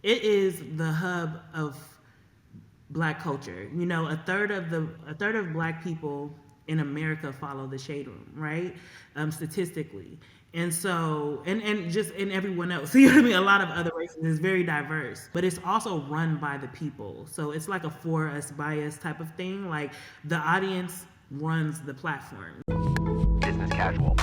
it is the hub of Black culture. You know, a third of Black people in America follow the Shade Room, right? Statistically. And so, and just in everyone else, you know what I mean? A lot of other races is very diverse, but it's also run by the people. So it's like a for us, by us type of thing. Like the audience runs the platform. Business casual.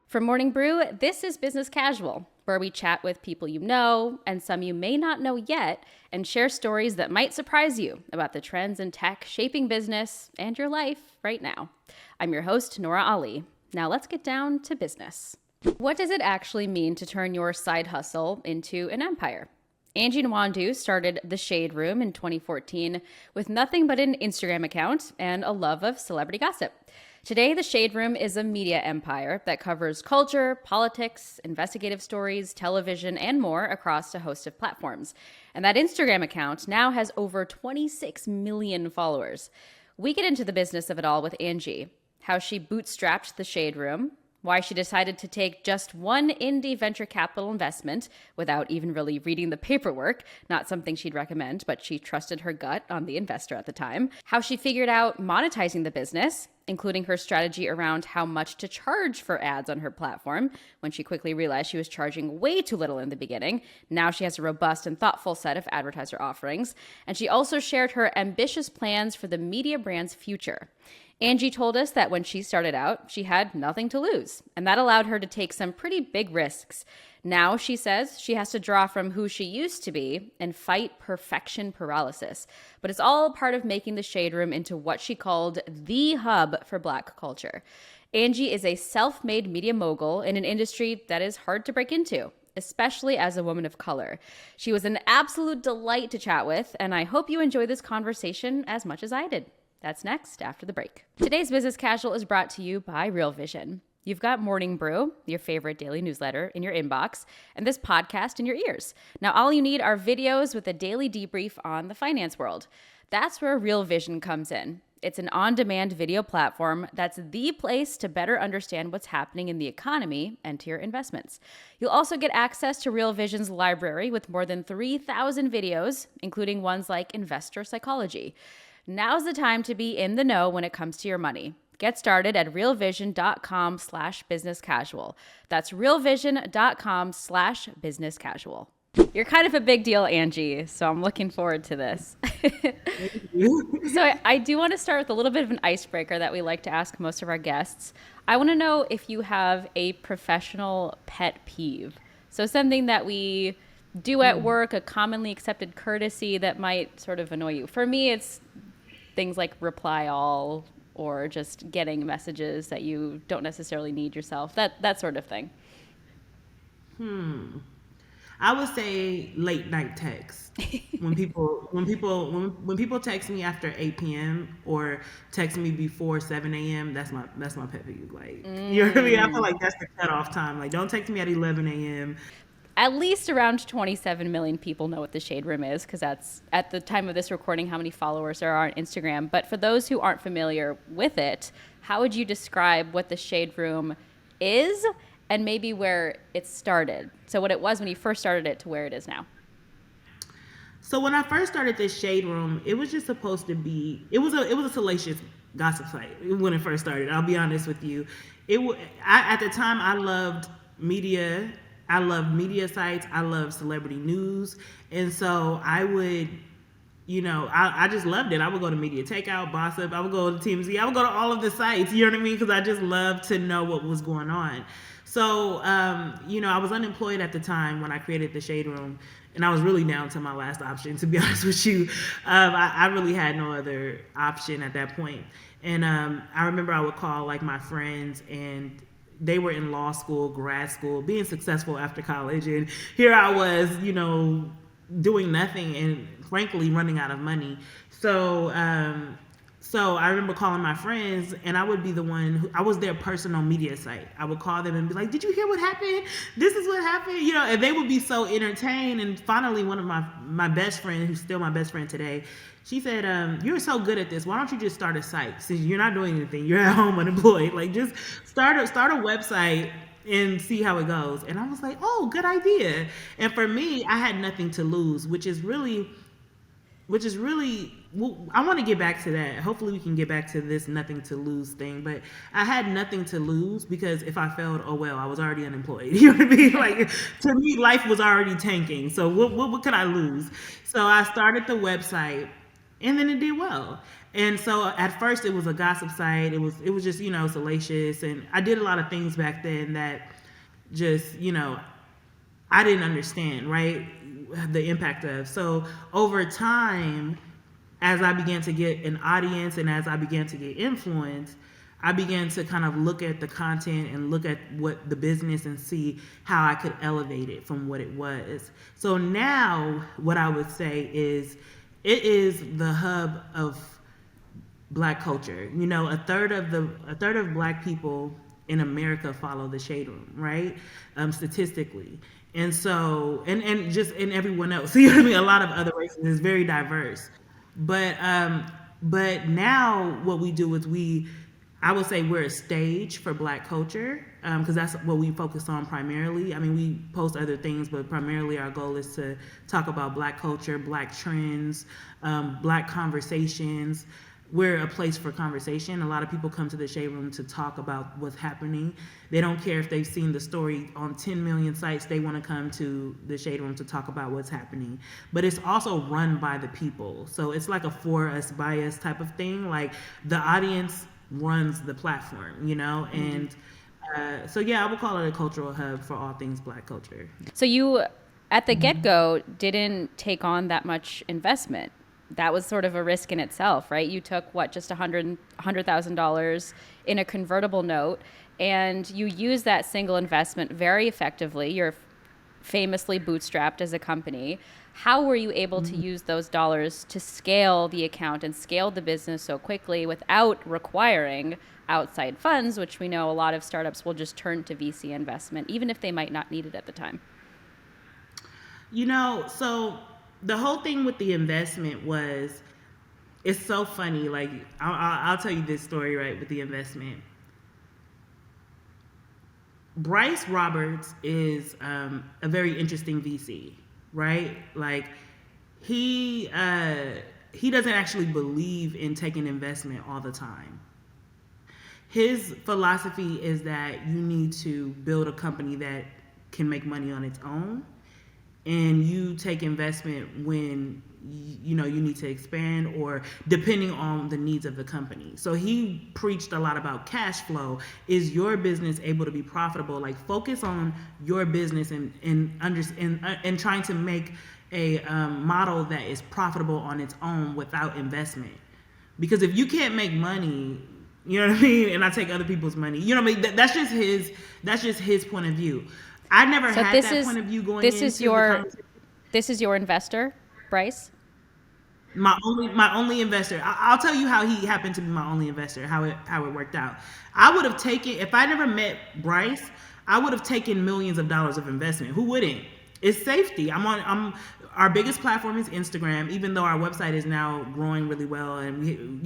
From Morning Brew, this is Business Casual, where we chat with people you know and some you may not know yet and share stories that might surprise you about the trends in tech shaping business and your life right now. I'm your host, Nora Ali. Now let's get down to business. What does it actually mean to turn your side hustle into an empire? Angie Nwandu started The Shade Room in 2014 with nothing but an Instagram account and a love of celebrity gossip. Today, The Shade Room is a media empire that covers culture, politics, investigative stories, television, and more across a host of platforms. And that Instagram account now has over 26 million followers. We get into the business of it all with Angie, how she bootstrapped The Shade Room, why she decided to take just one indie venture capital investment without even really reading the paperwork, not something she'd recommend, but she trusted her gut on the investor at the time, how she figured out monetizing the business, including her strategy around how much to charge for ads on her platform when she quickly realized she was charging way too little in the beginning. Now she has a robust and thoughtful set of advertiser offerings. And she also shared her ambitious plans for the media brand's future. Angie told us that when she started out, she had nothing to lose, and that allowed her to take some pretty big risks. Now, she says, she has to draw from who she used to be and fight perfection paralysis. But it's all part of making the Shade Room into what she called the hub for Black culture. Angie is a self-made media mogul in an industry that is hard to break into, especially as a woman of color. She was an absolute delight to chat with, and I hope you enjoy this conversation as much as I did. That's next after the break. Today's Business Casual is brought to you by Real Vision. You've got Morning Brew, your favorite daily newsletter, in your inbox, and this podcast in your ears. Now, all you need are videos with a daily debrief on the finance world. That's where Real Vision comes in. It's an on-demand video platform that's the place to better understand what's happening in the economy and to your investments. You'll also get access to Real Vision's library with more than 3,000 videos, including ones like investor psychology. Now's the time to be in the know when it comes to your money. Get started at realvision.com/businesscasual. That's realvision.com/businesscasual. You're kind of a big deal, Angie, so I'm looking forward to this. So I do want to start with a little bit of an icebreaker that we like to ask most of our guests. I want to know if you have a professional pet peeve. So something that we do at work, a commonly accepted courtesy that might sort of annoy you. For me, it's things like reply all or just getting messages that you don't necessarily need yourself, that sort of thing. I would say late night texts. When people text me after 8 p.m. or text me before 7 a.m., that's my pet peeve. Like, you know what I mean? I feel like that's the cutoff time. Like, don't text me at 11 a.m. At least around 27 million people know what the Shade Room is, because that's, at the time of this recording, how many followers there are on Instagram. But for those who aren't familiar with it, how would you describe what the Shade Room is and maybe where it started? So what it was when you first started it to where it is now. So when I first started this Shade Room, it was just supposed to be, it was a salacious gossip site when it first started. I'll be honest with you. At the time, I loved media. I loved media sites. I loved celebrity news. And so I would, I just loved it. I would go to Media Takeout, Gossip. I would go to TMZ. I would go to all of the sites, you know what I mean? Because I just loved to know what was going on. So, I was unemployed at the time when I created the Shade Room, and I was really down to my last option, to be honest with you. I really had no other option at that point. And I remember I would call like my friends, and they were in law school, grad school, being successful after college. And here I was, doing nothing and frankly running out of money. So I remember calling my friends, and I would be the one I was their personal media site. I would call them and be like, did you hear what happened? This is what happened, and they would be so entertained. And finally, one of my best friend, who's still my best friend today, she said, you're so good at this. Why don't you just start a site? Since you're not doing anything, you're at home unemployed. Like, just start a website and see how it goes. And I was like, oh, good idea. And for me, I had nothing to lose, which is really well, I want to get back to that. Hopefully we can get back to this nothing to lose thing, but I had nothing to lose because if I failed, oh well, I was already unemployed. You know what I mean? Like, to me, life was already tanking, so what could I lose? So I started the website, and then it did well. And so at first it was a gossip site. It was just, salacious, and I did a lot of things back then that just, I didn't understand, right? The impact of. So over time, as I began to get an audience and as I began to get influence, I began to kind of look at the content and look at what the business and see how I could elevate it from what it was. So now what I would say is it is the hub of Black culture. A third of Black people in America follow the Shade Room, right? Statistically. And so, and just in everyone else, you know what I mean? A lot of other races is very diverse. But now what we do is I would say we're a stage for Black culture, because that's what we focus on primarily. I mean, we post other things, but primarily our goal is to talk about Black culture, Black trends, Black conversations. We're a place for conversation. A lot of people come to the Shade Room to talk about what's happening. They don't care if they've seen the story on 10 million sites. They want to come to the Shade Room to talk about what's happening. But it's also run by the people. So it's like a for us, by us type of thing. Like, the audience runs the platform, And so, yeah, I would call it a cultural hub for all things Black culture. So you, at the get-go, didn't take on that much investment. That was sort of a risk in itself, right? You took just $100,000 in a convertible note, and you used that single investment very effectively. You're famously bootstrapped as a company. How were you able to use those dollars to scale the account and scale the business so quickly without requiring outside funds, which we know a lot of startups will just turn to VC investment, even if they might not need it at the time? So the whole thing with the investment was, it's so funny. Like, I'll tell you this story, right, with the investment. Bryce Roberts is a very interesting VC, right? Like, he doesn't actually believe in taking investment all the time. His philosophy is that you need to build a company that can make money on its own, and you take investment when you need to expand or depending on the needs of the company. So he preached a lot about cash flow. Is your business able to be profitable? Like, focus on your business and trying to make a model that is profitable on its own without investment. Because if you can't make money, you know what I mean, and I take other people's money, you know what I mean, that's just his point of view. I never had that point of view going into the conversation. This is your investor, Bryce? My only investor. I'll tell you how he happened to be my only investor, how it worked out. I would have taken, if I never met Bryce, I would have taken millions of dollars of investment. Who wouldn't? It's safety. Our biggest platform is Instagram, even though our website is now growing really well, and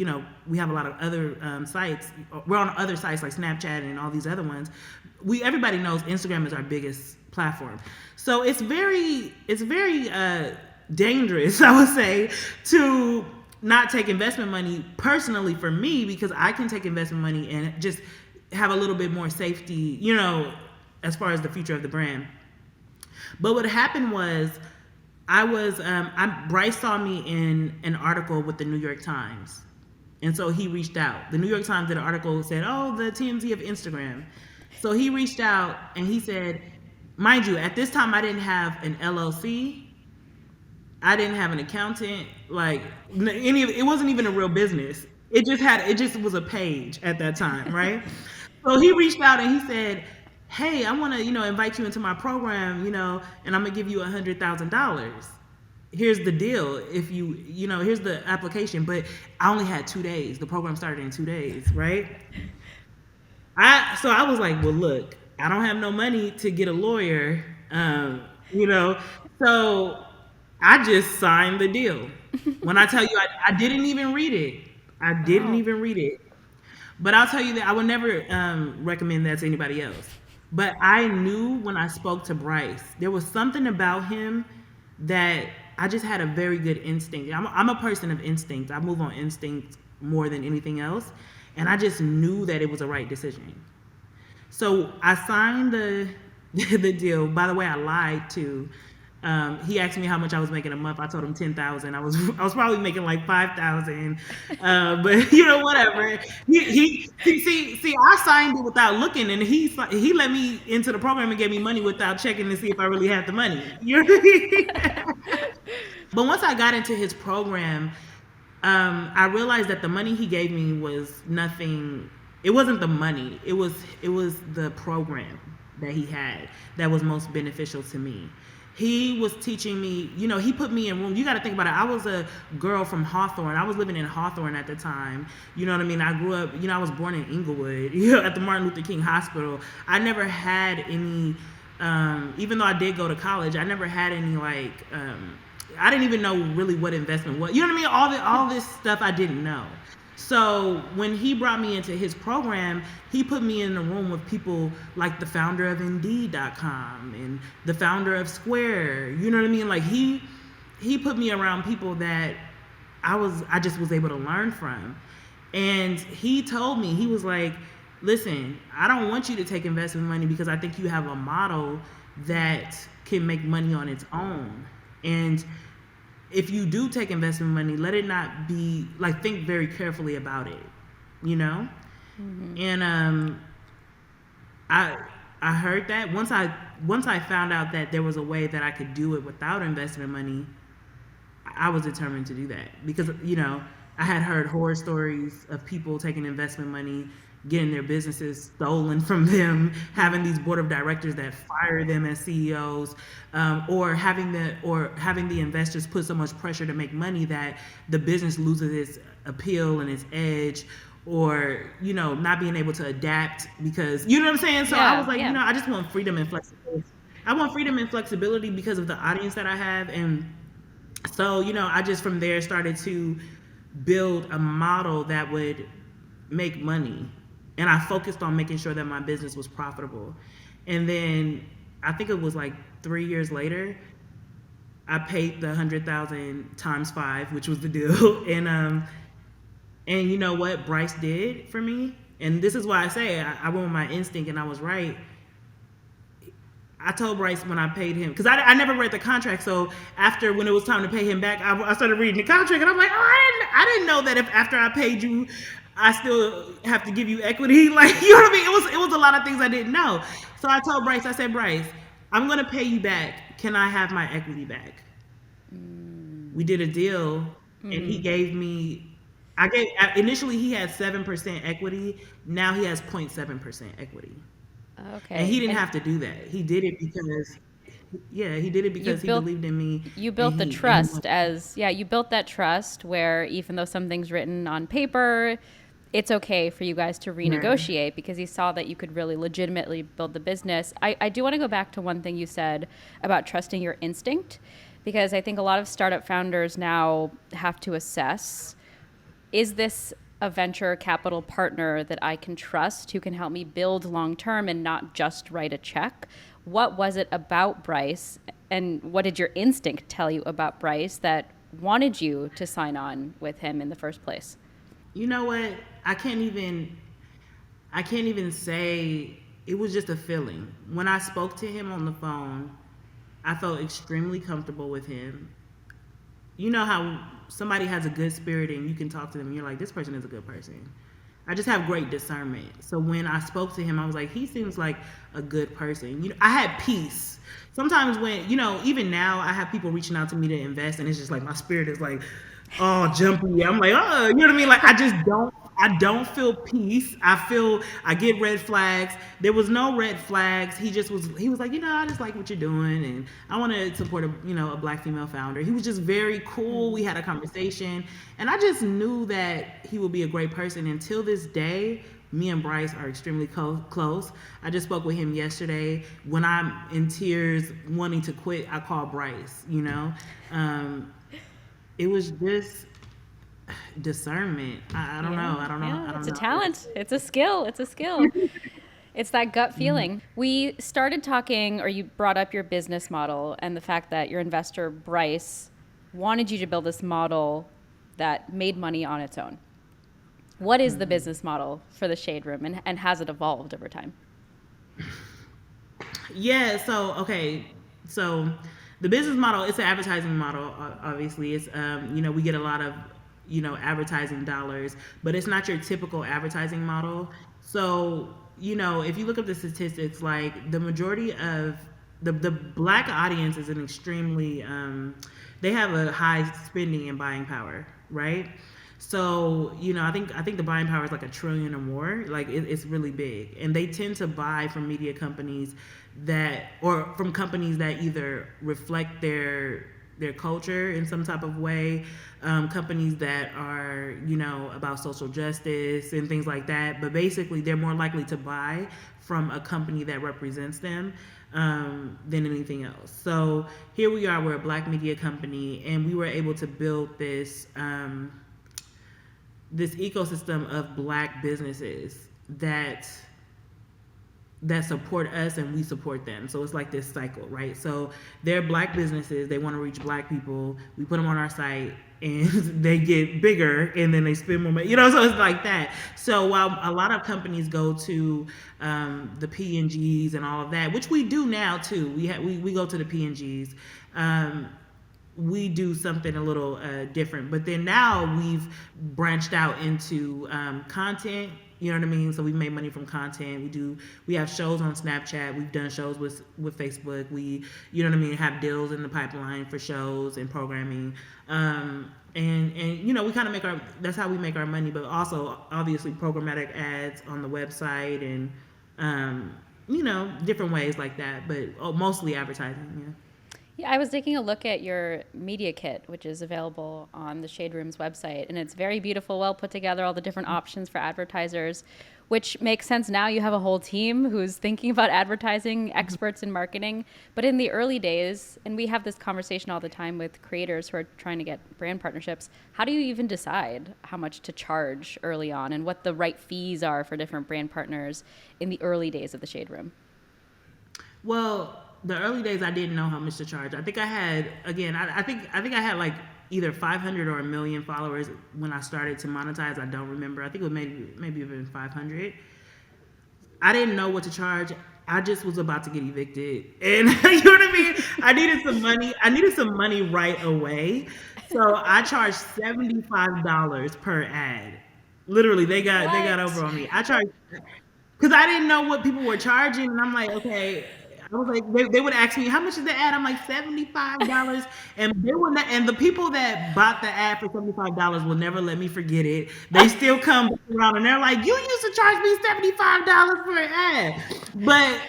we have a lot of other sites. We're on other sites like Snapchat and all these other ones. Everybody knows Instagram is our biggest platform. So it's very dangerous, I would say, to not take investment money personally for me, because I can take investment money and just have a little bit more safety, as far as the future of the brand. But what happened was, Bryce saw me in an article with the New York Times. And so he reached out. The New York Times did an article, said, oh, the TMZ of Instagram. So he reached out and he said, mind you, at this time I didn't have an LLC. I didn't have an accountant. Like, it wasn't even a real business. It just was a page at that time, right? So he reached out and he said, hey, I want to, invite you into my program, and I'm going to give you $100,000. Here's the deal. If here's the application, but I only had 2 days. The program started in 2 days, right? So I was like, well, look, I don't have no money to get a lawyer, so I just signed the deal. When I tell you, I didn't even read it. I didn't even read it. But I'll tell you that I would never recommend that to anybody else. But I knew when I spoke to Bryce, there was something about him that I just had a very good instinct. I'm a person of instinct. I move on instinct more than anything else. And I just knew that it was the right decision. So I signed the the deal. By the way, I lied too. He asked me how much I was making a month. I told him 10,000. I was probably making like 5,000, but whatever. I signed it without looking, and he let me into the program and gave me money without checking to see if I really had the money. You know what I mean? But once I got into his program, I realized that the money he gave me was nothing. It wasn't the money. It was the program that he had that was most beneficial to me. He was teaching me, he put me in room. You got to think about it. I was a girl from Hawthorne. I was living in Hawthorne at the time. You know what I mean? I grew up, I was born in Inglewood, at the Martin Luther King Hospital. I never had any, even though I did go to college, I never had any I didn't even know really what investment was. You know what I mean? All this stuff I didn't know. So when he brought me into his program, he put me in a room with people like the founder of Indeed.com and the founder of Square. You know what I mean? Like he put me around people that I just was able to learn from. And he told me, he was like, listen, I don't want you to take investment money because I think you have a model that can make money on its own. And if you do take investment money, let it not be think very carefully about it, Mm-hmm. And I heard that once I found out that there was a way that I could do it without investment money, I was determined to do that because I had heard horror stories of people taking investment money, getting their businesses stolen from them, having these board of directors that fire them as CEOs, or having the investors put so much pressure to make money that the business loses its appeal and its edge, or not being able to adapt because you know what I'm saying. So I was like, I just want freedom and flexibility. I want freedom and flexibility because of the audience that I have, and so I just from there started to build a model that would make money. And I focused on making sure that my business was profitable. And then I think it was 3 years later, I paid the 100,000 times 5, which was the deal. And you know what Bryce did for me? And this is why I say I went with my instinct and I was right. I told Bryce when I paid him, because I never read the contract. So after, when it was time to pay him back, I started reading the contract, and I'm like, I didn't know that if after I paid you, I still have to give you equity. You know what I mean? It was a lot of things I didn't know. So I told Bryce, I said, Bryce, I'm gonna pay you back. Can I have my equity back? We did a deal, and he gave me. Initially he had 7% equity. Now he has 0.7% equity. Okay. And he didn't have to do that. He did it because he believed in me. You built the trust you built that trust where even though something's written on paper, it's okay for you guys to renegotiate, right? Because he saw that you could really legitimately build the business. I do want to go back to one thing you said about trusting your instinct, because I think a lot of startup founders now have to assess, is this a venture capital partner that I can trust, who can help me build long term and not just write a check? What was it about Bryce, and what did your instinct tell you about Bryce that wanted you to sign on with him in the first place? You know what? I can't even say. It was just a feeling. When I spoke to him on the phone, I felt extremely comfortable with him. You know how somebody has a good spirit and you can talk to them and you're like, this person is a good person. I just have great discernment. So when I spoke to him, I was like, he seems like a good person. I had peace. Sometimes when, even now I have people reaching out to me to invest, and it's just like my spirit is like, oh, jumpy. I'm like, oh, you know what I mean? Like I don't feel peace. I get red flags. There was no red flags. He was like, I just like what you're doing, and I want to support a Black female founder. He was just very cool. We had a conversation, and I just knew that he would be a great person. Until this day, me and Bryce are extremely close. I just spoke with him yesterday. When I'm in tears wanting to quit, I call Bryce, it was just discernment. I don't know. It's a talent. It's a skill. It's that gut feeling. We started talking, or you brought up your business model and the fact that your investor, Bryce, wanted you to build this model that made money on its own. What is the business model for the Shade Room, and has it evolved over time? Yeah, so okay. So the business model, it's an advertising model, obviously. It's we get a lot of, advertising dollars, but it's not your typical advertising model. So, if you look up the statistics, like the majority of the black audience is an extremely they have a high spending and buying power, right? So, I think the buying power is like a trillion or more. Like it's really big, and they tend to buy from media companies or from companies that either reflect their culture in some type of way, companies that are about social justice and things like that. But basically, they're more likely to buy from a company that represents them than anything else. So here we are, we're a black media company, and we were able to build this ecosystem of black businesses that support us and we support them. So it's like this cycle, right? So they're black businesses, they want to reach black people. We put them on our site and they get bigger and then they spend more money, so it's like that. So while a lot of companies go to the P&Gs and all of that, which we do now too, we go to the P&Gs. We do something a little different. But then now we've branched out into content. You know what I mean? So we made money from content. We have shows on Snapchat. We've done shows with Facebook. We, have deals in the pipeline for shows and programming. And we kind of that's how we make our money, but also obviously programmatic ads on the website and, different ways like that, but mostly advertising. Yeah. Yeah, I was taking a look at your media kit, which is available on the Shade Room's website, and it's very beautiful, well put together, all the different options for advertisers, which makes sense now. You have a whole team who's thinking about advertising, experts in marketing. But in the early days, and we have this conversation all the time with creators who are trying to get brand partnerships, how do you even decide how much to charge early on and what the right fees are for different brand partners in the early days of the Shade Room? Well, the early days, I didn't know how much to charge. I think I had, again, I think I had like either 500 or a million followers when I started to monetize. I don't remember. I think it was maybe even 500. I didn't know what to charge. I just was about to get evicted, and you know what I mean. I needed some money. I needed some money right away, so I charged $75 per ad. Literally, they got over on me. I charged because I didn't know what people were charging, and I'm like, okay. I was like, they would ask me, how much is the ad? I'm like, $75. And and the people that bought the ad for $75 will never let me forget it. They still come around and they're like, you used to charge me $75 for an ad. But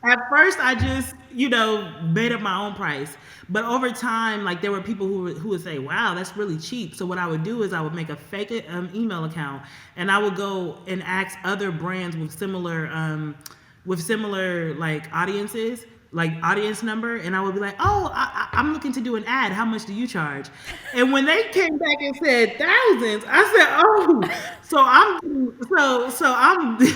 at first I just, made up my own price. But over time, like there were people who would say, wow, that's really cheap. So what I would do is I would make a fake email account and I would go and ask other brands with similar like audiences, like audience number, and I would be like, "Oh, I'm looking to do an ad. How much do you charge?" And when they came back and said thousands, I said, "Oh, so I'm,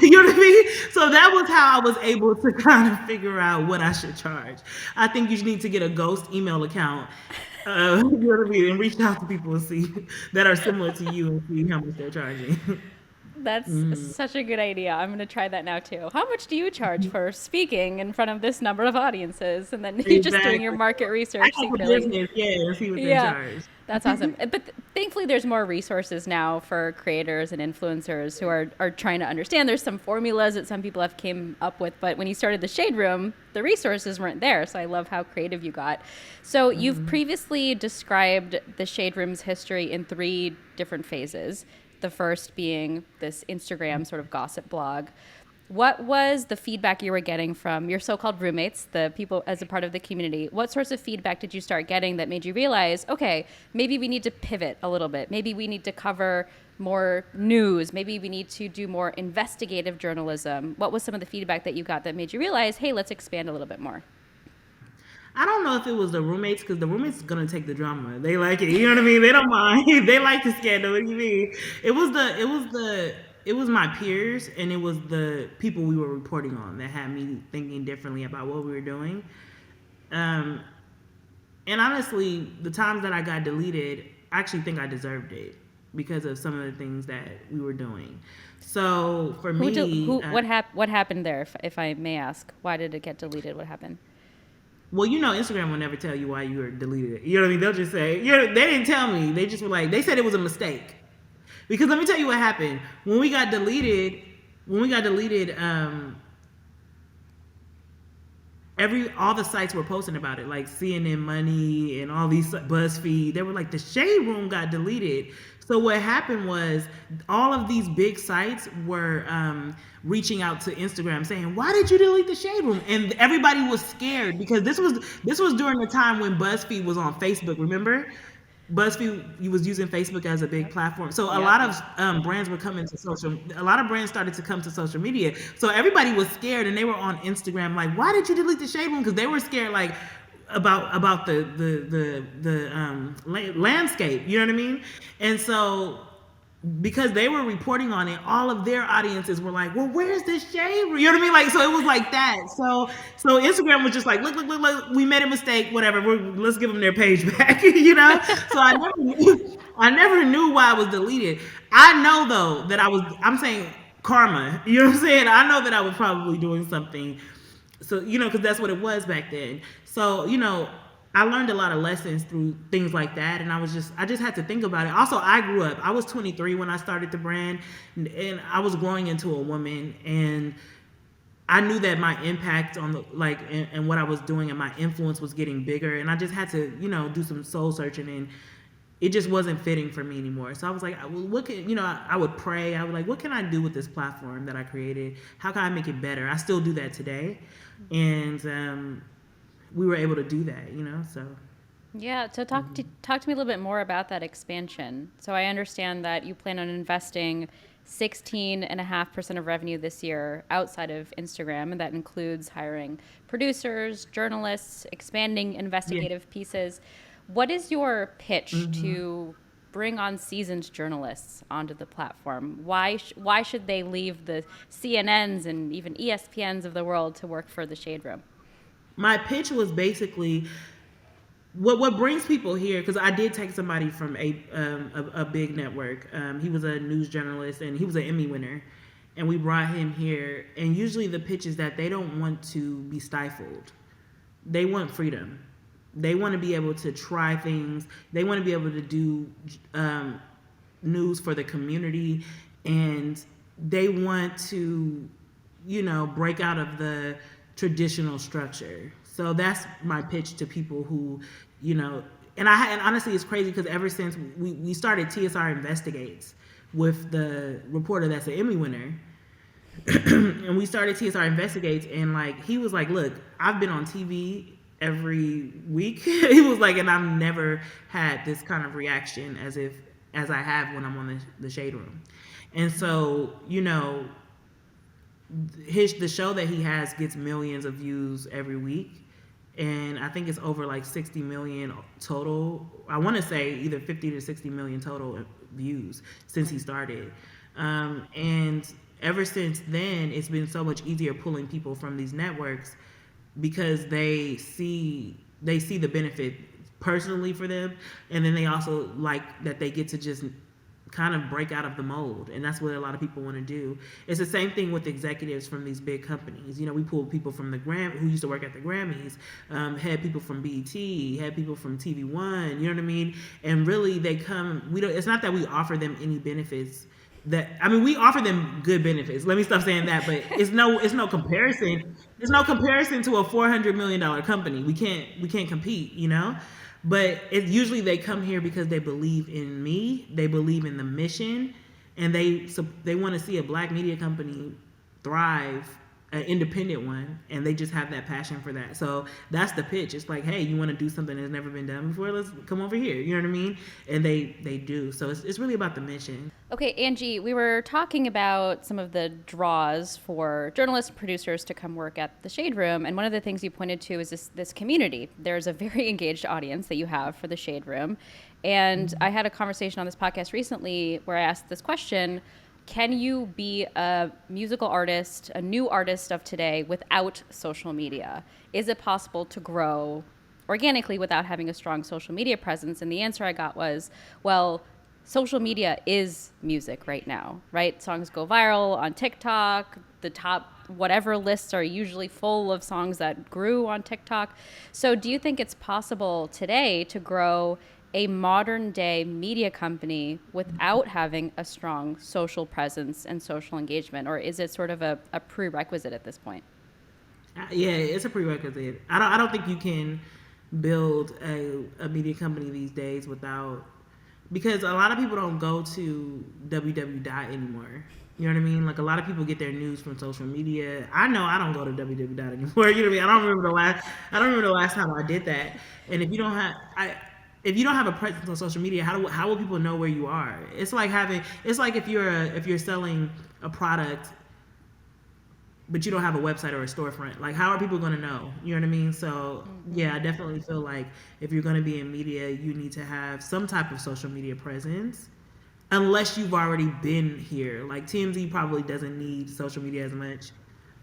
you know what I mean?" So that was how I was able to kind of figure out what I should charge. I think you just need to get a ghost email account, you know what I mean, and reach out to people and see that are similar to you and see how much they're charging. That's such a good idea. I'm going to try that now too. How much do you charge for speaking in front of this number of audiences? And then you're just doing your market research secretly. Business, yeah, see what they charge. That's awesome. But thankfully, there's more resources now for creators and influencers who are trying to understand. There's some formulas that some people have came up with, but when you started the Shade Room, the resources weren't there. So I love how creative you got. So you've previously described the Shade Room's history in 3 different phases. The first being this Instagram sort of gossip blog. What was the feedback you were getting from your so-called roommates, the people as a part of the community? What sorts of feedback did you start getting that made you realize, okay, maybe we need to pivot a little bit. Maybe we need to cover more news. Maybe we need to do more investigative journalism. What was some of the feedback that you got that made you realize, hey, let's expand a little bit more? I don't know if it was the roommates, because the roommates is gonna take the drama. They like it. You know what I mean? They don't mind. They like the scandal. What do you mean? my peers and it was the people we were reporting on that had me thinking differently about what we were doing. And honestly, the times that I got deleted, I actually think I deserved it because of some of the things that we were doing. So for What happened there, if I may ask? Why did it get deleted? What happened? well, Instagram will never tell you why you were deleted. You know what I mean? They'll just say, they didn't tell me. They just were like, they said it was a mistake. Because let me tell you what happened. When we got deleted, all the sites were posting about it, like CNN Money and all these BuzzFeed. They were like, the Shade Room got deleted. So what happened was all of these big sites were reaching out to Instagram saying, why did you delete the Shade Room? And everybody was scared because this was during the time when BuzzFeed was on Facebook, remember? BuzzFeed was using Facebook as a big platform. So a lot of brands were coming to a lot of brands started to come to social media. So everybody was scared and they were on Instagram like, why did you delete the Shade Room? Because they were scared like about the landscape, you know what I mean? And so because they were reporting on it, all of their audiences were like, well, where's this Shade Room? You know what I mean? Like, so it was like that. So Instagram was just like, look, we made a mistake, whatever. Let's give them their page back, So I never knew why I was deleted. I know though that I'm saying karma, you know what I'm saying? I know that I was probably doing something. So, because that's what it was back then. So, I learned a lot of lessons through things like that, and I just had to think about it. Also, I grew up. I was 23 when I started the brand, and I was growing into a woman, and I knew that my impact on and what I was doing and my influence was getting bigger, and I just had to, do some soul searching, and it just wasn't fitting for me anymore. So I was like, what can, I would pray. I would like, what can I do with this platform that I created? How can I make it better? I still do that today, and we were able to do that, so. Yeah, so talk to me a little bit more about that expansion. So I understand that you plan on investing 16.5% of revenue this year outside of Instagram, and that includes hiring producers, journalists, expanding investigative pieces. What is your pitch to bring on seasoned journalists onto the platform? Why should they leave the CNNs and even ESPNs of the world to work for the Shade Room? My pitch was basically what brings people here, because I did take somebody from a big network. He was a news journalist and he was an Emmy winner, and we brought him here. And usually the pitch is that they don't want to be stifled. They want freedom. They want to be able to try things. They want to be able to do news for the community, and they want to, break out of the traditional structure. So that's my pitch to people who, and honestly, it's crazy because ever since we started TSR Investigates with the reporter that's an Emmy winner, and we started TSR Investigates, and he was like, look, I've been on TV every week. He was like, and I've never had this kind of reaction as I have when I'm on the Shade Room. And so, the show that he has gets millions of views every week, and I think it's over 60 million total. I want to say either 50 to 60 million total views since he started, and ever since then it's been so much easier pulling people from these networks because they see the benefit personally for them, and then they also like that they get to just kind of break out of the mold, and that's what a lot of people want to do. It's the same thing with executives from these big companies. We pulled people from the who used to work at the Grammys, had people from BET, had people from TV One. You know what I mean? And really, they come. It's not that we offer them any benefits. We offer them good benefits. Let me stop saying that, but it's no comparison. There's no comparison to a $400 million company. We can't compete. But usually they come here because they believe in me, they believe in the mission, and they want to see a Black media company thrive, an independent one, and they just have that passion for that. So that's the pitch. It's like, hey, you want to do something that's never been done before? Let's come over here. You know what I mean? And they do. So it's really about the mission. Okay, Angie, we were talking about some of the draws for journalists and producers to come work at the Shade Room, and one of the things you pointed to is this community. There's a very engaged audience that you have for the Shade Room, and I had a conversation on this podcast recently where I asked this question: can you be a musical artist, a new artist of today without social media? Is it possible to grow organically without having a strong social media presence? And the answer I got was, well, social media is music right now, right? Songs go viral on TikTok. The top whatever lists are usually full of songs that grew on TikTok. So do you think it's possible today to grow a modern day media company without having a strong social presence and social engagement? Or is it sort of a prerequisite at this point? Yeah, it's a prerequisite. I don't think you can build a media company these days without, because a lot of people don't go to www dot anymore. You know what I mean? Like, a lot of people get their news from social media. I know I don't go to www dot anymore. You know what I mean? I don't remember the last time I did that. And if you don't have a presence on social media, how will people know where you are? It's like if you're selling a product but you don't have a website or a storefront. Like, how are people going to know? You know what I mean? So, yeah, I definitely feel like if you're going to be in media, you need to have some type of social media presence, unless you've already been here. Like, TMZ probably doesn't need social media as much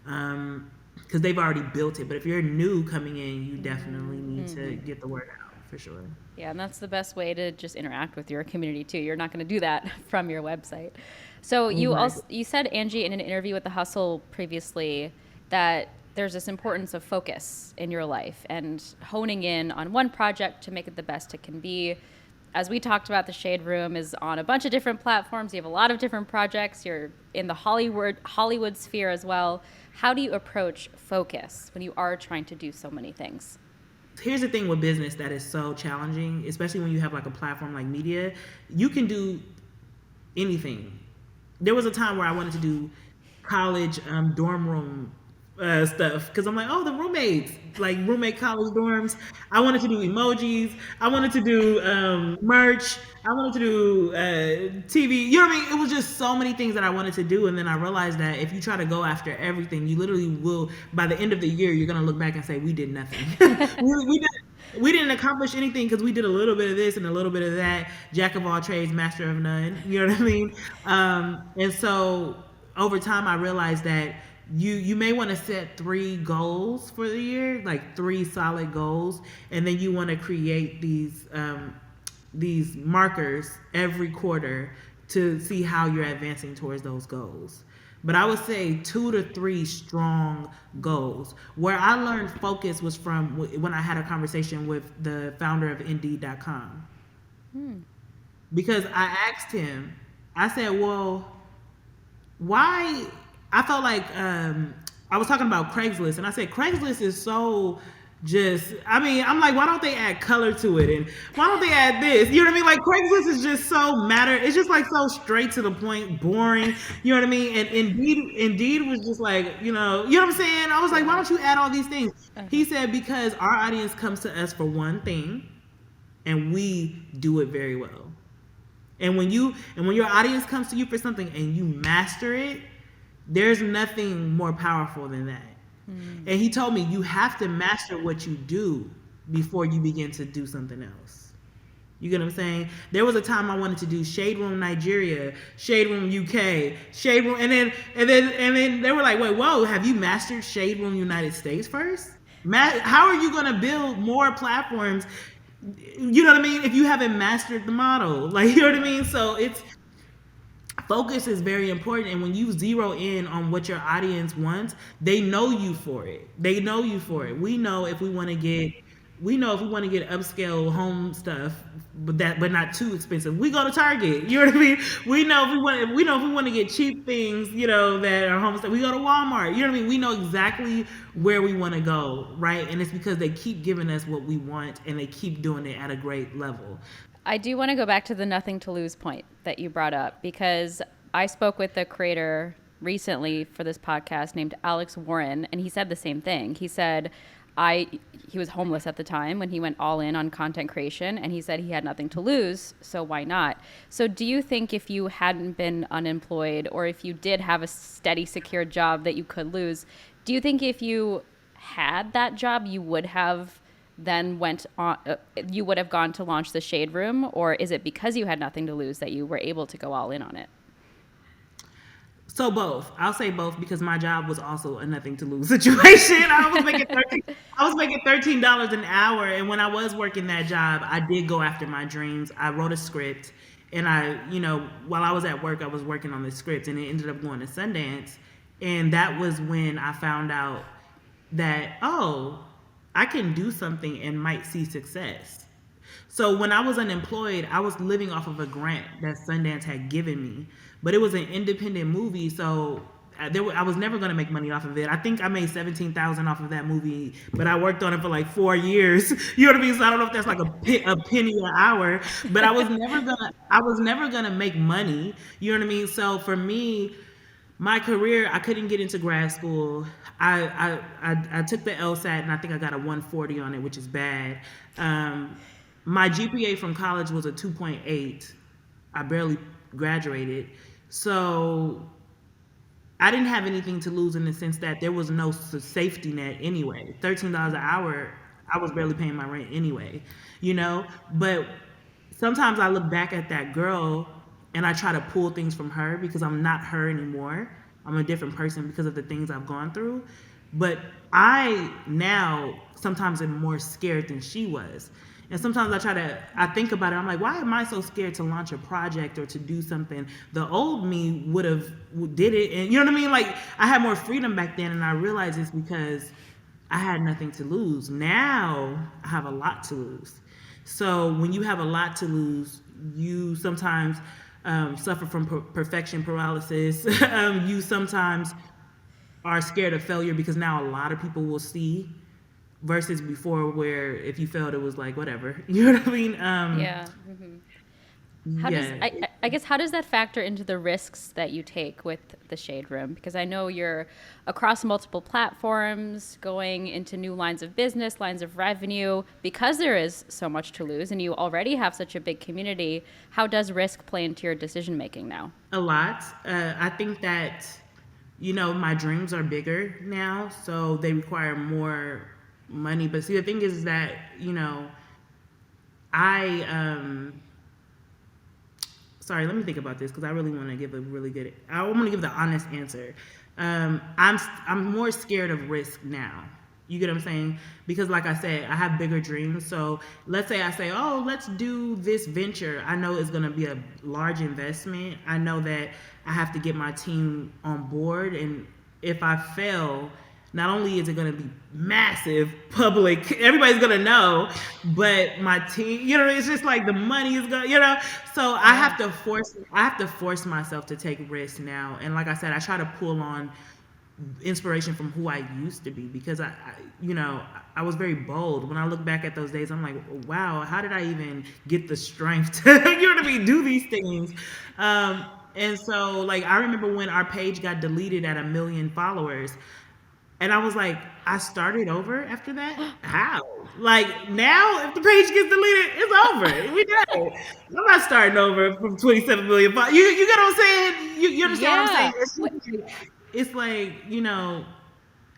because they've already built it. But if you're new coming in, you definitely need to get the word out, for sure. Yeah, and that's the best way to just interact with your community too. You're not going to do that from your website. So you said, Angie, in an interview with The Hustle previously, that there's this importance of focus in your life and honing in on one project to make it the best it can be. As we talked about, the Shade Room is on a bunch of different platforms. You have a lot of different projects. You're in the Hollywood sphere as well. How do you approach focus when you are trying to do so many things? Here's the thing with business that is so challenging, especially when you have like a platform like media. You can do anything. There was a time where I wanted to do college dorm room stuff because I'm like, oh, the roommates, like roommate college dorms. I wanted to do emojis. I wanted to do merch. I wanted to do TV. You know what I mean? It was just so many things that I wanted to do, and then I realized that if you try to go after everything, you literally will. By the end of the year, you're gonna look back and say, we did nothing. We didn't accomplish anything because we did a little bit of this and a little bit of that. Jack of all trades, master of none. You know what I mean? And so over time, I realized that you may want to set 3 goals for the year, like 3 solid goals, and then you want to create these markers every quarter to see how you're advancing towards those goals. But I would say 2 to 3 strong goals. Where I learned focus was from when I had a conversation with the founder of Indeed.com. Because I asked him, I said, well, why? I felt like I was talking about Craigslist, and I said, Craigslist is so I'm like, why don't they add color to it? And why don't they add this? You know what I mean? Like, Craigslist is just so it's just like so straight to the point, boring. You know what I mean? And Indeed was just like, you know what I'm saying? I was like, why don't you add all these things? He said, because our audience comes to us for one thing, and we do it very well. And when your audience comes to you for something and you master it, there's nothing more powerful than that. And he told me, you have to master what you do before you begin to do something else. You get what I'm saying? There was a time I wanted to do Shade Room Nigeria, Shade Room UK, Shade Room, and then they were like, wait, whoa, have you mastered Shade Room United States first? How are you going to build more platforms? You know what I mean? If you haven't mastered the model, like, you know what I mean? So focus is very important, and when you zero in on what your audience wants, they know you for it. We know if we want to get upscale home stuff, but not too expensive, we go to Target. You know what I mean? We know if we want to get cheap things, that are home stuff, we go to Walmart. You know what I mean? We know exactly where we want to go, right? And it's because they keep giving us what we want, and they keep doing it at a great level. I do want to go back to the nothing to lose point that you brought up, because I spoke with a creator recently for this podcast named Alex Warren, and he said the same thing. He said he was homeless at the time when he went all in on content creation, and he said he had nothing to lose, so why not? So do you think if you hadn't been unemployed, or if you did have a steady, secure job that you could lose, do you think if you had that job, you would have then you would have gone to launch the Shade Room? Or is it because you had nothing to lose that you were able to go all in on it? So both. I'll say both because my job was also a nothing to lose situation. I was making $13 an hour, and when I was working that job, I did go after my dreams. I wrote a script, and while I was at work, I was working on the script, and it ended up going to Sundance, and that was when I found out that I can do something and might see success. So when I was unemployed, I was living off of a grant that Sundance had given me, but it was an independent movie, so I was never going to make money off of it. I think I made 17,000 off of that movie, but I worked on it for like 4 years. You know what I mean? So I don't know if that's like a penny an hour, but I was never gonna make money. You know what I mean? So for me, my career, I couldn't get into grad school. I took the LSAT and I think I got a 140 on it, which is bad. My GPA from college was a 2.8. I barely graduated. So I didn't have anything to lose in the sense that there was no safety net anyway. $13 an hour, I was barely paying my rent anyway, you know? But sometimes I look back at that girl and I try to pull things from her because I'm not her anymore. I'm a different person because of the things I've gone through. But I now sometimes am more scared than she was. And sometimes I think about it, I'm like, why am I so scared to launch a project or to do something? The old me did it, and you know what I mean? Like, I had more freedom back then, and I realized it's because I had nothing to lose. Now, I have a lot to lose. So when you have a lot to lose, you sometimes suffer from perfection paralysis. You sometimes are scared of failure because now a lot of people will see versus before where if you failed it was like whatever. You know what I mean? Yeah. How does I guess how does that factor into the risks that you take with the Shade Room? Because I know you're across multiple platforms, going into new lines of business, lines of revenue, because there is so much to lose and you already have such a big community. How does risk play into your decision making now? A lot. I think that my dreams are bigger now, so they require more money. But see, the thing is that I sorry, let me think about this because I really want to give I want to give the honest answer. I'm more scared of risk now. You get what I'm saying? Because like I said, I have bigger dreams. So let's say I say, oh, let's do this venture. I know it's going to be a large investment. I know that I have to get my team on board. And if I fail, not only is it going to be massive, public, everybody's going to know, but my team, it's just like the money is going, so I have to force myself to take risks now. And like I said, I try to pull on inspiration from who I used to be because I was very bold. When I look back at those days, I'm like, wow, how did I even get the strength to, do these things? And so like, I remember when our page got deleted at 1 million followers. And I was like, I started over after that? How? Like, now, if the page gets deleted, it's over. We done. I'm not starting over from 27 million. You get what I'm saying? You understand what I'm saying? It's like,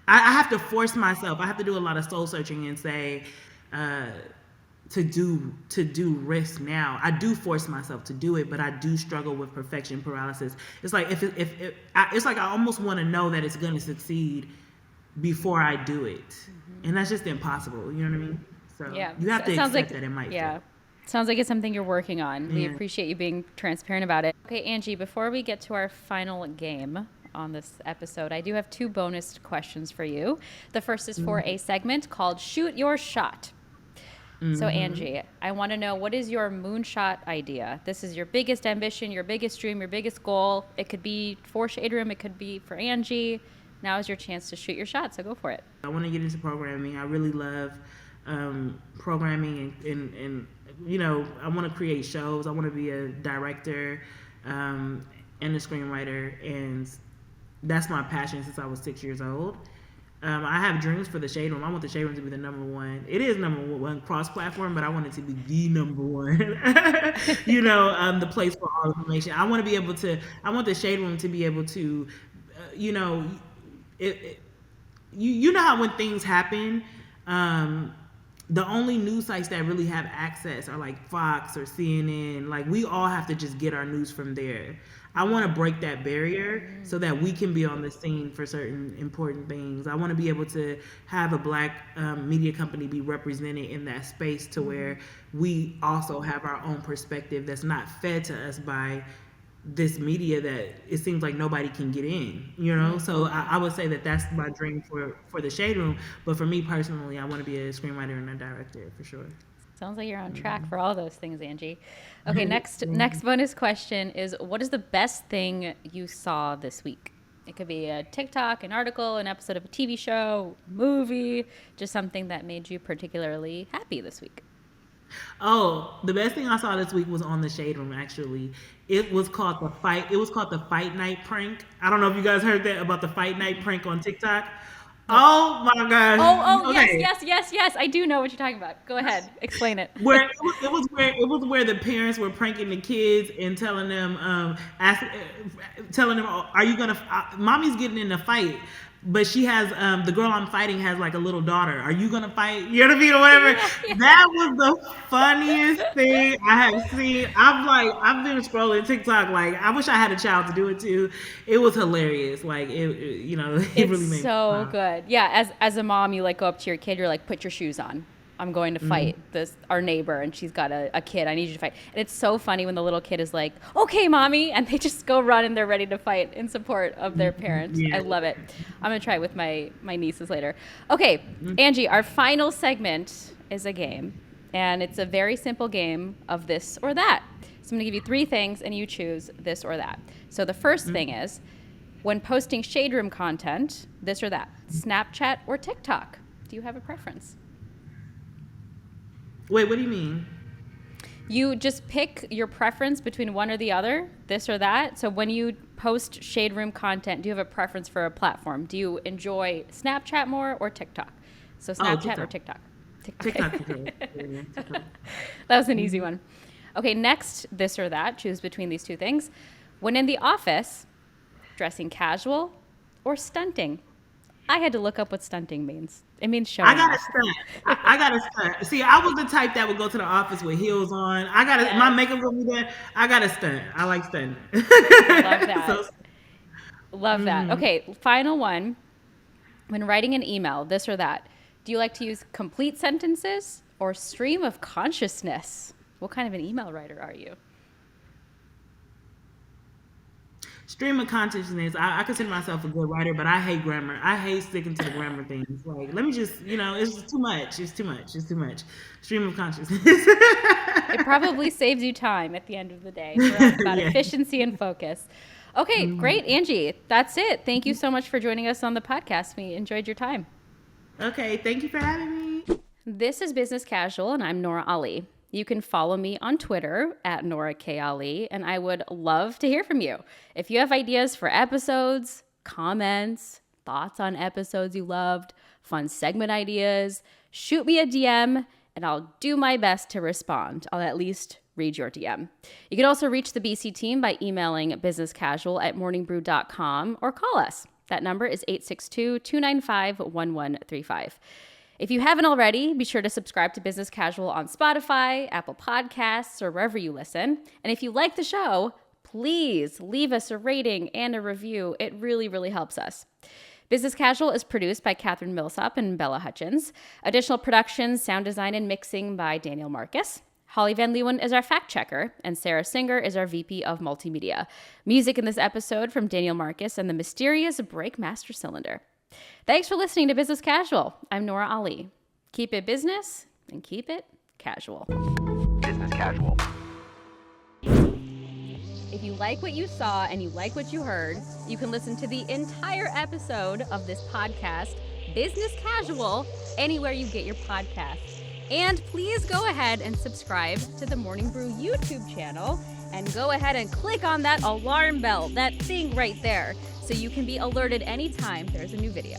I have to force myself. I have to do a lot of soul searching and say, to do risk now. I do force myself to do it, but I do struggle with perfection paralysis. It's like, it's like I almost want to know that it's going to succeed before I do it. And that's just impossible. You know what I mean? So you have to accept that it might fail. Sounds like it's something you're working on. We appreciate you being transparent about it. Okay, Angie, before we get to our final game on this episode, I do have 2 bonus questions for you. The first is for a segment called Shoot Your Shot. So Angie, I want to know, what is your moonshot idea? This is your biggest ambition, your biggest dream, your biggest goal. It could be for Shade Room, it could be for Angie. Now is your chance to shoot your shot, so go for it. I want to get into programming. I really love programming and I want to create shows. I want to be a director and a screenwriter, and that's my passion since I was 6 years old. I have dreams for the Shade Room. I want the Shade Room to be the #1. It is #1 cross-platform, but I want it to be the #1. The place for all information. I want the Shade Room to be able to, you know how when things happen, the only news sites that really have access are like Fox or CNN. Like, we all have to just get our news from there. I want to break that barrier so that we can be on the scene for certain important things. I want to be able to have a Black media company be represented in that space to where we also have our own perspective that's not fed to us by this media that it seems like nobody can get in, you know? So I would say that that's my dream for the Shade Room. But for me personally, I want to be a screenwriter and a director for sure. Sounds like you're on track for all those things, Angie. Okay, next bonus question is, what is the best thing you saw this week? It could be a TikTok, an article, an episode of a TV show, movie, just something that made you particularly happy this week. Oh, the best thing I saw this week was on the Shade Room, actually. It was called the Fight Night prank. I don't know if you guys heard that about the Fight Night prank on TikTok. Oh my gosh. Oh, Okay. yes. I do know what you're talking about. Go ahead. Explain it. Where it was where the parents were pranking the kids and telling them, are you gonna? Mommy's getting in a fight, but she has the girl I'm fighting has like a little daughter. Are you gonna fight? You know what I mean, or whatever. Yeah. That was the funniest thing I have seen. I've been scrolling TikTok. Like, I wish I had a child to do it too. It was hilarious. Like, it It's really made me so smile. good. Yeah, as a mom, you like go up to your kid, you're like, put your shoes on. I'm going to fight our neighbor, and she's got a kid. I need you to fight. And it's so funny when the little kid is like, okay, mommy, and they just go run and they're ready to fight in support of their parent. Yeah. I love it. I'm going to try it with my nieces later. Okay, Angie, our final segment is a game, and it's a very simple game of this or that. So I'm going to give you 3 things, and you choose this or that. So the first thing is, when posting Shade Room content, this or that, Snapchat or TikTok? Do you have a preference? Wait, what do you mean? You just pick your preference between one or the other, this or that. So when you post Shade Room content, do you have a preference for a platform? Do you enjoy Snapchat more or TikTok? So Snapchat or TikTok? TikTok. That was an easy one. Okay, next, this or that. Choose between these 2 things. When in the office, dressing casual or stunting? I had to look up what stunting means. It means showing I gotta off. stunt. I gotta stunt. See, I was the type that would go to the office with heels on. My makeup gonna be there. I gotta stunt. I like stunting. Love that. Love that. Okay, final one. When writing an email, this or that, do you like to use complete sentences or stream of consciousness? What kind of an email writer are you? Stream of consciousness. I consider myself a good writer, but I hate grammar. I hate sticking to the grammar things. Like, let me just, it's just too much. It's too much. Stream of consciousness. It probably saves you time at the end of the day. We're about efficiency and focus. Okay, great, Angie. That's it. Thank you so much for joining us on the podcast. We enjoyed your time. Okay, thank you for having me. This is Business Casual, and I'm Nora Ali. You can follow me on Twitter at Nora K. Ali, and I would love to hear from you. If you have ideas for episodes, comments, thoughts on episodes you loved, fun segment ideas, shoot me a DM, and I'll do my best to respond. I'll at least read your DM. You can also reach the BC team by emailing businesscasual@morningbrew.com or call us. That number is 862-295-1135. If you haven't already, be sure to subscribe to Business Casual on Spotify, Apple Podcasts, or wherever you listen. And if you like the show, please leave us a rating and a review. It really, really helps us. Business Casual is produced by Catherine Millsop and Bella Hutchins. Additional production, sound design, and mixing by Daniel Marcus. Holly Van Leeuwen is our fact checker, and Sarah Singer is our VP of Multimedia. Music in this episode from Daniel Marcus and the mysterious Breakmaster Cylinder. Thanks for listening to Business Casual. I'm Nora Ali. Keep it business and keep it casual. Business Casual. If you like what you saw and you like what you heard, you can listen to the entire episode of this podcast, Business Casual, anywhere you get your podcasts. And please go ahead and subscribe to the Morning Brew YouTube channel and go ahead and click on that alarm bell, that thing right there, so you can be alerted anytime there's a new video.